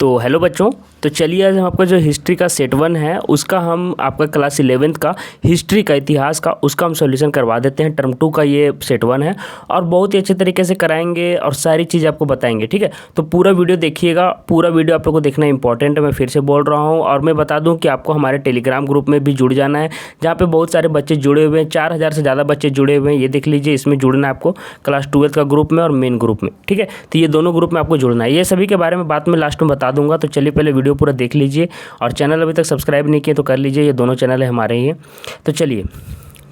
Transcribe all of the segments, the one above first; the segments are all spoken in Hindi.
तो हेलो बच्चों, तो चलिए आज हम आपका जो हिस्ट्री का सेट 1 है उसका हम आपका क्लास 11th का हिस्ट्री का इतिहास का उसका हम सॉल्यूशन करवा देते हैं। टर्म 2 का ये सेट 1 है और बहुत ही अच्छे तरीके से कराएंगे और सारी चीज़ आपको बताएंगे। ठीक है, तो पूरा वीडियो देखिएगा, पूरा वीडियो आप लोग को देखना इंपॉर्टेंट है। मैं फिर से बोल रहा हूँ और मैं बता दूँ कि आपको हमारे टेलीग्राम ग्रुप में भी जुड़ जाना है, जहाँ पर बहुत सारे बच्चे जुड़े हुए हैं। 4000 से ज़्यादा बच्चे जुड़े हुए हैं, ये देख लीजिए। इसमें जुड़ना है आपको क्लास 12th का ग्रुप में और मेन ग्रुप में। ठीक है, तो ये दोनों ग्रुप में आपको जुड़ना है। ये सभी के बारे में बात में लास्ट में बता दूंगा। तो चलिए पहले वीडियो पूरा देख लीजिए और चैनल अभी तक सब्सक्राइब नहीं किए तो कर लीजिए, ये दोनों चैनल है हमारे ही। तो चलिए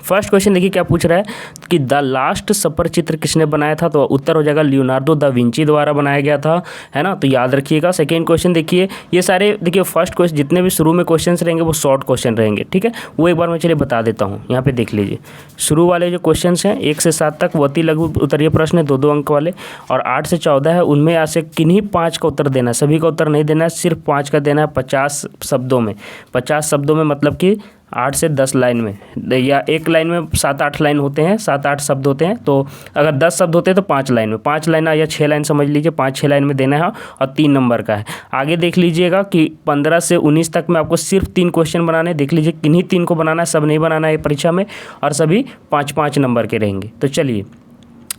फर्स्ट क्वेश्चन देखिए क्या पूछ रहा है कि द लास्ट सपर चित्र किसने बनाया था। तो उत्तर हो जाएगा लियोनार्डो दा विंची द्वारा बनाया गया था, है ना। तो याद रखिएगा। सेकेंड क्वेश्चन देखिए, ये सारे देखिए फर्स्ट क्वेश्चन जितने भी शुरू में क्वेश्चंस रहेंगे वो शॉर्ट क्वेश्चन रहेंगे। ठीक है, वो एक बार मैं चलिए बता देता हूँ। यहाँ पे देख लीजिए, शुरू वाले जो क्वेश्चन हैं 1 से 7 तक वती लघु उत्तरीय प्रश्न है, 2-2 अंक वाले, और 8 से 14 है। उनमें यहाँ से किन्हीं 5 का उत्तर देना है, सभी का उत्तर नहीं देना है, सिर्फ 5 का देना है 50 शब्दों में। 50 शब्दों में मतलब कि 8 से 10 लाइन में, या एक लाइन में 7-8 लाइन होते हैं, 7-8 शब्द होते हैं। तो अगर 10 शब्द होते हैं तो 5 लाइन में, 5 लाइन या 6 लाइन समझ लीजिए, 5-6 लाइन में देना है और 3 नंबर का है। आगे देख लीजिएगा कि 15 से 19 तक में आपको सिर्फ 3 क्वेश्चन बनाने हैं। देख लीजिए किन्हीं 3 को बनाना है, सब नहीं बनाना है परीक्षा में, और सभी 5-5 नंबर के रहेंगे। तो चलिए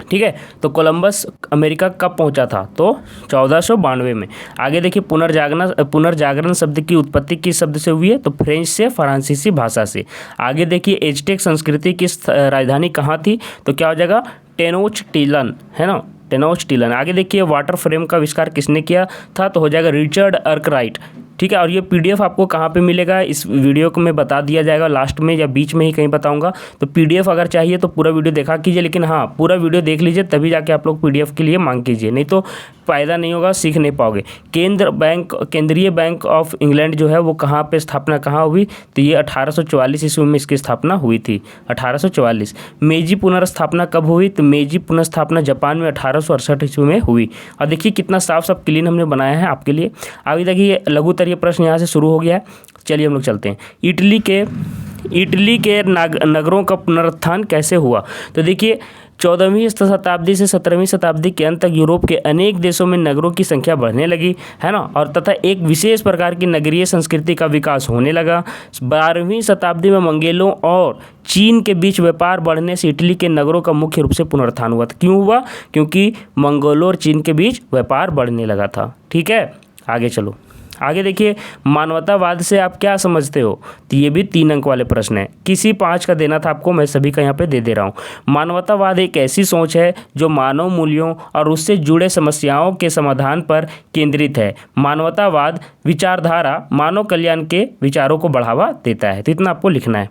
ठीक है, तो कोलंबस अमेरिका कब पहुंचा था। तो 1492 में। आगे देखिए पुनर्जागरण शब्द की उत्पत्ति किस शब्द से हुई है। तो फ्रेंच से, फ्रांसीसी भाषा से। आगे देखिए एज़टेक संस्कृति की राजधानी कहाँ थी। तो क्या हो जाएगा टेनोच्टिटलन, है ना, टेनोच्टिटलन। आगे देखिए वाटर फ्रेम का आविष्कार किसने किया था। तो हो जाएगा रिचर्ड आर्कराइट। ठीक है, और ये पीडीएफ आपको कहाँ पे मिलेगा, इस वीडियो को मैं बता दिया जाएगा लास्ट में या बीच में ही कहीं बताऊंगा। तो पीडीएफ अगर चाहिए तो पूरा वीडियो देखा कीजिए, लेकिन हाँ पूरा वीडियो देख लीजिए तभी जाके आप लोग पीडीएफ के लिए मांग कीजिए, नहीं तो फ़ायदा नहीं होगा, सीख नहीं पाओगे। केंद्रीय बैंक ऑफ इंग्लैंड जो है वो कहाँ पे स्थापना कहाँ हुई। तो ये 1844 ईस्वी में इसकी स्थापना हुई थी, 1844। मेजी पुनर्स्थापना कब हुई। तो मेजी पुनर्स्थापना जापान में 1868 ईस्वी में हुई। और देखिए कितना साफ साफ क्लीन हमने बनाया है आपके लिए। आगे देखिए लघु उत्तरीय प्रश्न यहाँ से शुरू हो गया है। चलिए हम लोग चलते हैं। इटली के नगरों का पुनरुत्थान कैसे हुआ। तो देखिए 14वीं शताब्दी से 17वीं शताब्दी के अंत तक यूरोप के अनेक देशों में नगरों की संख्या बढ़ने लगी, है ना, और तथा एक विशेष प्रकार की नगरीय संस्कृति का विकास होने लगा। 12वीं शताब्दी में मंगोलों और चीन के बीच व्यापार बढ़ने से इटली के नगरों का मुख्य रूप से पुनरुत्थान हुआ था। क्यों हुआ, क्योंकि मंगोलों और चीन के बीच व्यापार बढ़ने लगा था। ठीक है, आगे चलो। आगे देखिए मानवतावाद से आप क्या समझते हो। तो ये भी 3 अंक वाले प्रश्न है, किसी 5 का देना था आपको, मैं सभी का यहाँ पे दे रहा हूँ। मानवतावाद एक ऐसी सोच है जो मानव मूल्यों और उससे जुड़े समस्याओं के समाधान पर केंद्रित है। मानवतावाद विचारधारा मानव कल्याण के विचारों को बढ़ावा देता है। तो इतना आपको लिखना है।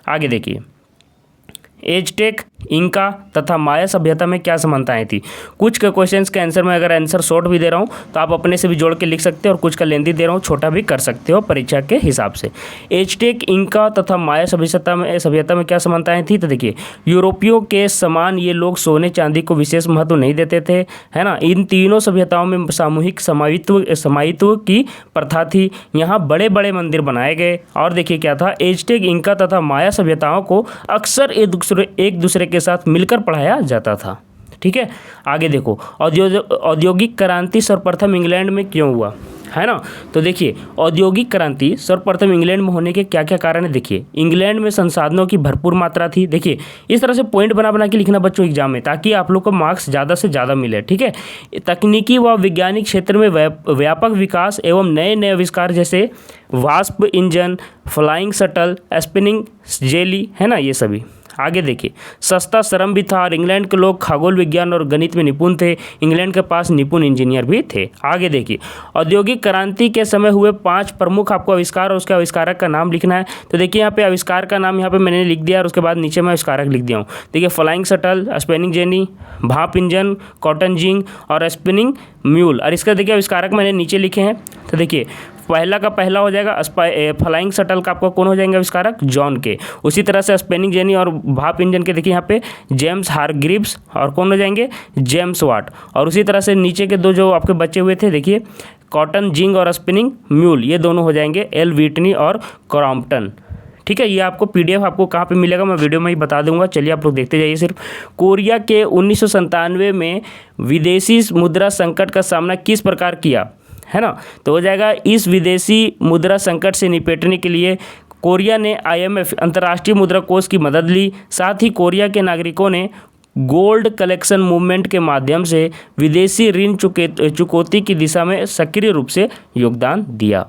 आगे देखिए एज़टेक, इंका तथा माया सभ्यता में क्या समानताएं थी। कुछ के क्वेश्चंस के आंसर में अगर आंसर शॉर्ट भी दे रहा हूं तो आप अपने से भी जोड़ के लिख सकते हो, और कुछ का लेंदी दे रहा हूं छोटा भी कर सकते हो परीक्षा के हिसाब से। एज़टेक, इंका तथा माया सभ्यता में क्या समानताएं थी। तो देखिए यूरोपियों के समान ये लोग सोने चांदी को विशेष महत्व नहीं देते थे, है ना। इन तीनों सभ्यताओं में सामूहिक समायित्व की प्रथा थी। यहाँ बड़े बड़े मंदिर बनाए गए। और देखिए क्या था, एज़टेक, इंका तथा माया सभ्यताओं को अक्सर एक दूसरे के साथ मिलकर पढ़ाया जाता था। ठीक है, आगे देखो औद्योगिक क्रांति सर्वप्रथम इंग्लैंड में क्यों हुआ, है ना। तो देखिए औद्योगिक क्रांति सर्वप्रथम इंग्लैंड में होने के क्या क्या कारण है। देखिए इंग्लैंड में संसाधनों की भरपूर मात्रा थी। देखिए इस तरह से पॉइंट बना के लिखना बच्चों एग्जाम में, ताकि आप लोग को मार्क्स ज़्यादा से ज़्यादा मिले। ठीक है, तकनीकी व वैज्ञानिक क्षेत्र में व्यापक विकास एवं नए आविष्कार जैसे wasp engine, flying shuttle, spinning jelly, है ना, ये सभी। आगे देखिए सस्ता श्रम भी था और इंग्लैंड के लोग खगोल विज्ञान और गणित में निपुण थे। इंग्लैंड के पास निपुण इंजीनियर भी थे। आगे देखिए औद्योगिक क्रांति के समय हुए 5 प्रमुख आपको आविष्कार और उसके आविष्कारक का नाम लिखना है। तो देखिए यहाँ पे आविष्कार का नाम यहाँ पे मैंने लिख दिया और उसके बाद नीचे मैं आविष्कारक लिख दिया हूँ। देखिए फ्लाइंग शटल, स्पिनिंग जेनी, भाप इंजन, कॉटन जिंग और स्पिनिंग म्यूल। और इसका देखिए आविष्कारक मैंने नीचे लिखे हैं। तो देखिए पहला का पहला हो जाएगा फ्लाइंग शटल का आपको कौन हो जाएंगे आविष्कारक, जॉन के। उसी तरह से स्पिनिंग जेनी और भाप इंजन के देखिए यहाँ पे जेम्स हारग्रीव्स, और कौन हो जाएंगे, जेम्स वाट। और उसी तरह से नीचे के 2 जो आपके बचे हुए थे देखिए कॉटन जिंग और स्पिनिंग म्यूल, ये दोनों हो जाएंगे एल व्हिटनी और क्रॉम्पटन। ठीक है, ये आपको पीडीएफ आपको कहाँ पे मिलेगा मैं वीडियो में ही बता दूंगा। चलिए आप लोग देखते जाइए सिर्फ। कोरिया के 1997 में विदेशी मुद्रा संकट का सामना किस प्रकार किया। है ना। तो हो जाएगा इस विदेशी मुद्रा संकट से निपटने के लिए कोरिया ने IMF अंतर्राष्ट्रीय मुद्रा कोष की मदद ली। साथ ही कोरिया के नागरिकों ने गोल्ड कलेक्शन मूवमेंट के माध्यम से विदेशी ऋण चुकौती की दिशा में सक्रिय रूप से योगदान दिया।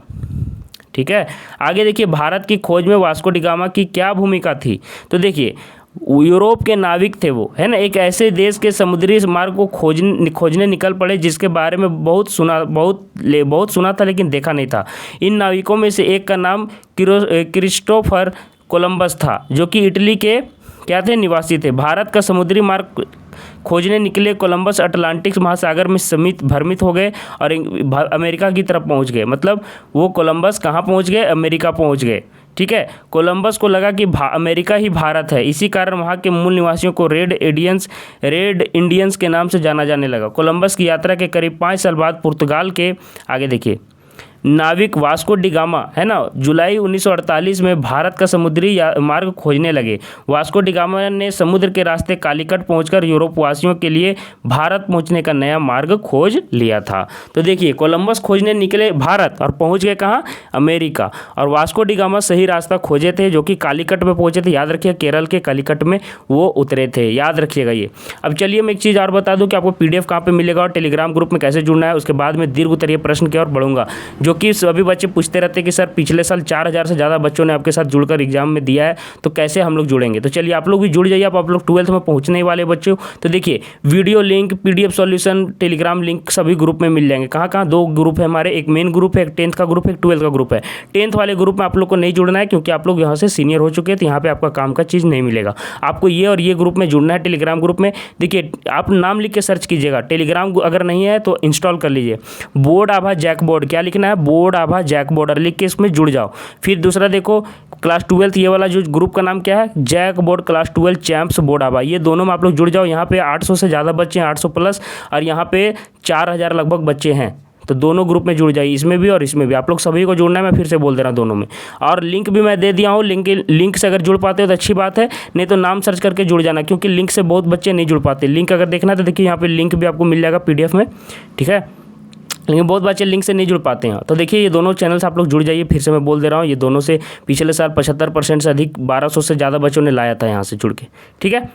ठीक है, आगे देखिए भारत की खोज में वास्को डी गामा की क्या भूमिका थी। तो देखिए यूरोप के नाविक थे वो, है ना, एक ऐसे देश के समुद्री मार्ग को खोजने निकल पड़े जिसके बारे में बहुत सुना था लेकिन देखा नहीं था। इन नाविकों में से एक का नाम क्रिस्टोफर कोलंबस था, जो कि इटली के क्या थे, निवासी थे। भारत का समुद्री मार्ग खोजने निकले कोलंबस अटलांटिक महासागर में भ्रमित हो गए और अमेरिका की तरफ पहुंच गए। मतलब वो कोलंबस कहाँ पहुंच गए, अमेरिका पहुंच गए। ठीक है, कोलंबस को लगा कि अमेरिका ही भारत है, इसी कारण वहाँ के मूल निवासियों को रेड इंडियंस के नाम से जाना जाने लगा। कोलंबस की यात्रा के करीब 5 साल बाद पुर्तगाल के आगे देखिए नाविक वास्को डी गामा, है ना, जुलाई 1948 में भारत का समुद्री मार्ग खोजने लगे। वास्को डी गामा ने समुद्र के रास्ते कालीकट पहुंचकर यूरोप वासियों के लिए भारत पहुंचने का नया मार्ग खोज लिया था। तो देखिए कोलंबस खोजने निकले भारत और पहुंच गए कहाँ, अमेरिका। और वास्को डी गामा सही रास्ता खोजे थे, जो कि कालीकट में पहुंचे थे। याद रखिए केरल के कालीकट में वो उतरे थे, याद रखिएगा ये। अब चलिए मैं एक चीज़ और बता दूँ कि आपको PDF कहाँ पर मिलेगा और टेलीग्राम ग्रुप में कैसे जुड़ना है। उसके बाद में दीर्घ उत्तरीय प्रश्न की ओर बढ़ूंगा, जो कि सभी बच्चे पूछते रहते हैं कि सर पिछले साल 4000 से ज़्यादा बच्चों ने आपके साथ जुड़कर एग्जाम में दिया है, तो कैसे हम लोग जुड़ेंगे। तो चलिए आप लोग भी जुड़ जाइए। आप लोग 12th में पहुंचने वाले बच्चों, तो देखिए video link, PDF solution, Telegram link सभी ग्रुप में मिल जाएंगे। कहाँ कहाँ, 2 ग्रुप है हमारे, एक मेन ग्रुप है, एक 10th का ग्रुप है, एक 12th का ग्रुप है। 10th वाले ग्रुप में आप लोग को नहीं जुड़ना है क्योंकि आप लोग यहाँ से सीनियर हो चुके हैं, तो यहाँ पर आपका काम का चीज़ नहीं मिलेगा। आपको ये और ये ग्रुप में जुड़ना है, टेलीग्राम ग्रुप में। देखिए आप नाम लिख के सर्च कीजिएगा, टेलीग्राम अगर नहीं है तो इंस्टॉल कर लीजिए। बोर्ड आभा जैकबोर्ड, क्या लिखना है, बोर्ड आभा जैकबोर्ड लिख के इसमें जुड़ जाओ। फिर दूसरा देखो क्लास 12th, ये वाला जो ग्रुप का नाम क्या है, JAC board class 12 champs board Aabha, ये दोनों में आप लोग जुड़ जाओ। यहाँ पे 800 से ज़्यादा बच्चे हैं, 800 प्लस, और यहाँ पे 4000 लगभग बच्चे हैं। तो दोनों ग्रुप में जुड़ जाइए, इसमें भी और इसमें भी। आप लोग सभी को जुड़ना है, मैं फिर से बोल दे रहा हूँ दोनों में। और लिंक भी मैं दे दिया हूँ, लिंक से अगर जुड़ पाते हो तो अच्छी बात है, नहीं तो नाम सर्च करके जुड़ जाना, क्योंकि लिंक से बहुत बच्चे नहीं जुड़ पाते। लिंक अगर देखना है तो देखिए यहाँ पे लिंक भी आपको मिल जाएगा PDF में, ठीक है, लेकिन बहुत बच्चे लिंक से नहीं जुड़ पाते हैं। तो देखिए ये दोनों चैनल से आप लोग जुड़ जाइए, फिर से मैं बोल दे रहा हूँ, ये दोनों से पिछले साल 75% से अधिक 1200 से ज़्यादा बच्चों ने लाया था यहाँ से जुड़ के, ठीक है।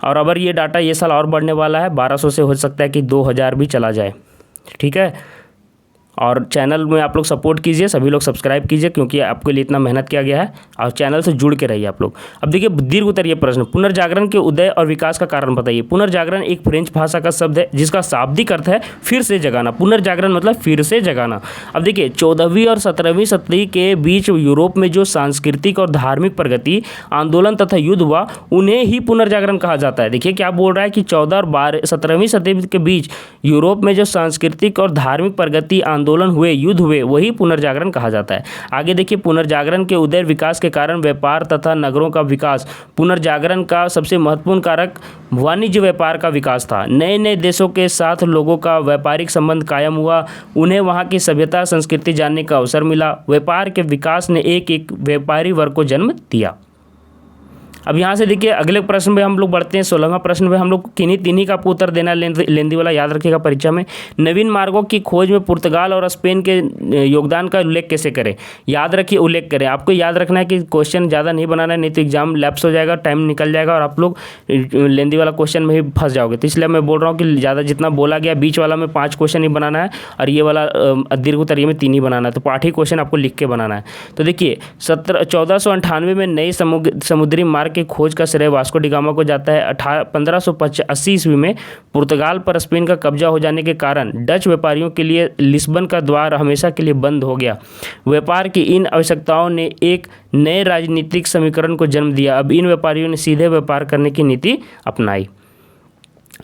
और अगर ये डाटा ये साल और बढ़ने वाला है, 1200 से हो सकता है कि 2000 भी चला जाए, ठीक है। और चैनल में आप लोग सपोर्ट कीजिए, सभी लोग सब्सक्राइब कीजिए, क्योंकि आपके लिए इतना मेहनत किया गया है, और चैनल से जुड़ के रहिए आप लोग। अब देखिए दीर्घ उत्तरीय प्रश्न, पुनर्जागरण के उदय और विकास का कारण बताइए। पुनर्जागरण एक फ्रेंच भाषा का शब्द है जिसका शाब्दिक अर्थ है फिर से जगाना। पुनर्जागरण मतलब फिर से जगाना। अब देखिए 14वीं और 17वीं सदी के बीच यूरोप में जो सांस्कृतिक और धार्मिक प्रगति, आंदोलन तथा युद्ध हुआ, उन्हें ही पुनर्जागरण कहा जाता है। देखिए क्या बोल रहा है कि 14 और 17वीं सदी के बीच यूरोप में जो सांस्कृतिक और धार्मिक प्रगति, आंदोलन हुए, युद्ध हुए, वही पुनर्जागरण कहा जाता है। आगे देखिए पुनर्जागरण के उदय विकास के कारण व्यापार तथा नगरों का विकास। पुनर्जागरण का सबसे महत्वपूर्ण कारक वाणिज्य व्यापार का विकास था। नए नए देशों के साथ लोगों का व्यापारिक संबंध कायम हुआ, उन्हें वहाँ की सभ्यता संस्कृति जानने का अवसर मिला। व्यापार के विकास ने एक व्यापारी वर्ग को जन्म दिया। अब यहाँ से देखिए अगले प्रश्न में हम लोग बढ़ते हैं। 16वां प्रश्न में हम लोग किन्हीं का आपको उत्तर देना, लेंदी वाला याद रखिएगा परीक्षा में। नवीन मार्गों की खोज में पुर्तगाल और स्पेन के योगदान का उल्लेख कैसे करें, याद रखिए, उल्लेख करें। आपको याद रखना है कि क्वेश्चन ज़्यादा नहीं बनाना है, नहीं तो एग्जाम लैप्स हो जाएगा, टाइम निकल जाएगा और आप लोग लेंदी वाला क्वेश्चन में ही फंस जाओगे। तो इसलिए मैं बोल रहा हूँ कि ज़्यादा जितना बोला गया, बीच वाला में 5 क्वेश्चन ही बनाना है और ये वाला दीर्घ उत्तरीय में 3 ही बनाना है। तो 8 ही क्वेश्चन आपको लिख के बनाना है। तो देखिए 1498 में नई समुद्री मार्ग की खोज का श्रेय वास्को डी गामा को जाता है। 1580 ईस्वी में पुर्तगाल पर स्पेन का कब्जा हो जाने के कारण डच व्यापारियों के लिए लिस्बन का द्वार हमेशा के लिए बंद हो गया। व्यापार की इन आवश्यकताओं ने एक नए राजनीतिक समीकरण को जन्म दिया। अब इन व्यापारियों ने सीधे व्यापार करने की नीति अपनाई।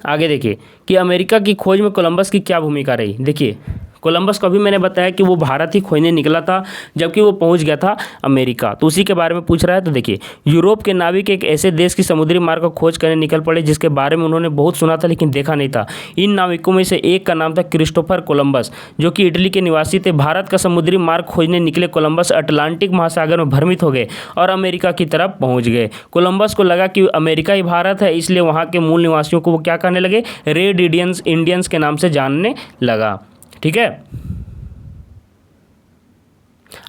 आगे देखिए कि अमेरिका की खोज में कोलंबस की क्या भूमिका रही। देखिए कोलंबस को भी मैंने बताया कि वो भारत ही खोजने निकला था, जबकि वो पहुंच गया था अमेरिका, तो उसी के बारे में पूछ रहा है। तो देखिए यूरोप के नाविक एक ऐसे देश की समुद्री मार्ग को खोज करने निकल पड़े जिसके बारे में उन्होंने बहुत सुना था लेकिन देखा नहीं था। इन नाविकों में से एक का नाम था क्रिस्टोफर कोलंबस, जो कि इटली के निवासी थे। भारत का समुद्री मार्ग खोजने निकले कोलंबस अटलांटिक महासागर में भ्रमित हो गए और अमेरिका की तरफ पहुँच गए। कोलंबस को लगा कि अमेरिका ही भारत है, इसलिए वहाँ के मूल निवासियों को वो क्या कहने लगे, रेड इंडियंस के नाम से जानने लगा। ठीक है।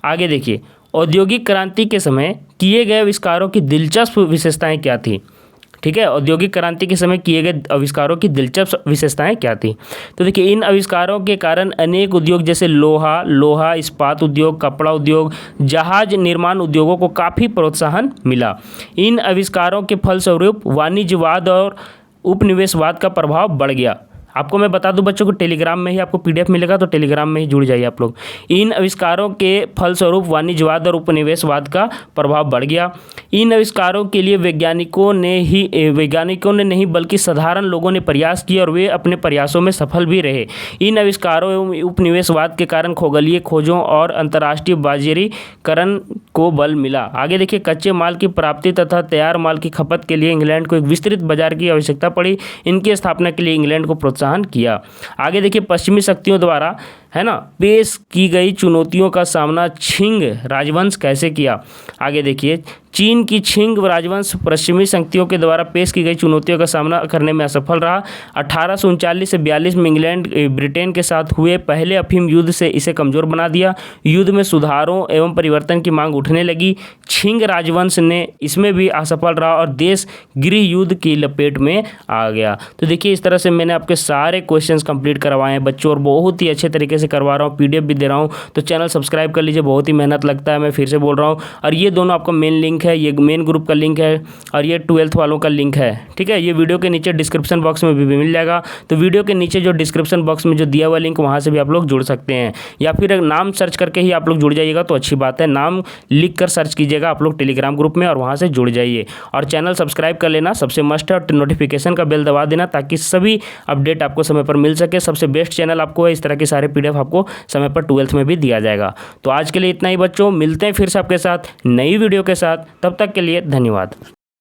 आगे देखिए, औद्योगिक क्रांति के समय किए गए आविष्कारों की दिलचस्प विशेषताएं क्या थी। ठीक है, औद्योगिक क्रांति के समय किए गए आविष्कारों की दिलचस्प विशेषताएं क्या थी। तो देखिए, इन आविष्कारों के कारण अनेक उद्योग जैसे लोहा इस्पात उद्योग, कपड़ा उद्योग, जहाज निर्माण उद्योगों को काफ़ी प्रोत्साहन मिला। इन आविष्कारों के फलस्वरूप वाणिज्यवाद और उपनिवेशवाद का प्रभाव बढ़ गया। आपको मैं बता दूं बच्चों को, टेलीग्राम में ही आपको पीडीएफ मिलेगा, तो टेलीग्राम में ही जुड़ जाइए आप लोग। इन आविष्कारों के फलस्वरूप वाणिज्यवाद और उपनिवेशवाद का प्रभाव बढ़ गया। इन आविष्कारों के लिए वैज्ञानिकों ने नहीं बल्कि साधारण लोगों ने प्रयास किए और वे अपने प्रयासों में सफल भी रहे। इन आविष्कारों एवं उपनिवेशवाद के कारण खगोलीय खोजों और अंतर्राष्ट्रीय बाजारीकरण को बल मिला। आगे देखिए, कच्चे माल की प्राप्ति तथा तैयार माल की खपत के लिए इंग्लैंड को एक विस्तृत बाजार की आवश्यकता पड़ी। इनकी स्थापना के लिए इंग्लैंड को प्रोत्साहन किया। आगे देखिए, पश्चिमी शक्तियों द्वारा है ना पेश की गई चुनौतियों का सामना छिंग राजवंश कैसे किया। आगे देखिए, चीन की छिंग राजवंश पश्चिमी शक्तियों के द्वारा पेश की गई चुनौतियों का सामना करने में असफल रहा। 1839 से 42 में ब्रिटेन के साथ हुए पहले अफीम युद्ध से इसे कमज़ोर बना दिया। युद्ध में सुधारों एवं परिवर्तन की मांग उठने लगी। छिंग राजवंश ने इसमें भी असफल रहा और देश गृह युद्ध की लपेट में आ गया। तो देखिए, इस तरह से मैंने आपके सारे क्वेश्चंस कंप्लीट करवाए हैं बच्चों, और बहुत ही अच्छे तरीके से करवा रहा हूँ, पीडीएफ भी दे रहा हूँ। तो चैनल सब्सक्राइब कर लीजिए, बहुत ही मेहनत लगता है, मैं फिर से बोल रहा हूँ। और ये दोनों आपका मेन लिंक है, ये मेन ग्रुप का लिंक है और ये 12th वालों का लिंक है। ठीक है, ये वीडियो के नीचे डिस्क्रिप्शन बॉक्स में भी मिल जाएगा। तो वीडियो के नीचे जो डिस्क्रिप्शन बॉक्स में जो दिया हुआ लिंक, वहाँ से भी आप लोग जुड़ सकते हैं, या फिर नाम सर्च करके ही आप लोग जुड़ जाइएगा तो अच्छी बात है। नाम लिख कर सर्च कीजिएगा आप लोग टेलीग्राम ग्रुप में, और वहाँ से जुड़ जाइए। और चैनल सब्सक्राइब कर लेना सबसे मस्ट है, और नोटिफिकेशन का बेल दबा देना ताकि सभी अपडेट आपको समय पर मिल सके। सबसे बेस्ट चैनल आपको है, इस तरह के सारे पीडीएफ आपको समय पर 12th में भी दिया जाएगा। तो आज के लिए इतना ही बच्चों, मिलते हैं फिर से आपके साथ नई वीडियो के साथ, तब तक के लिए धन्यवाद।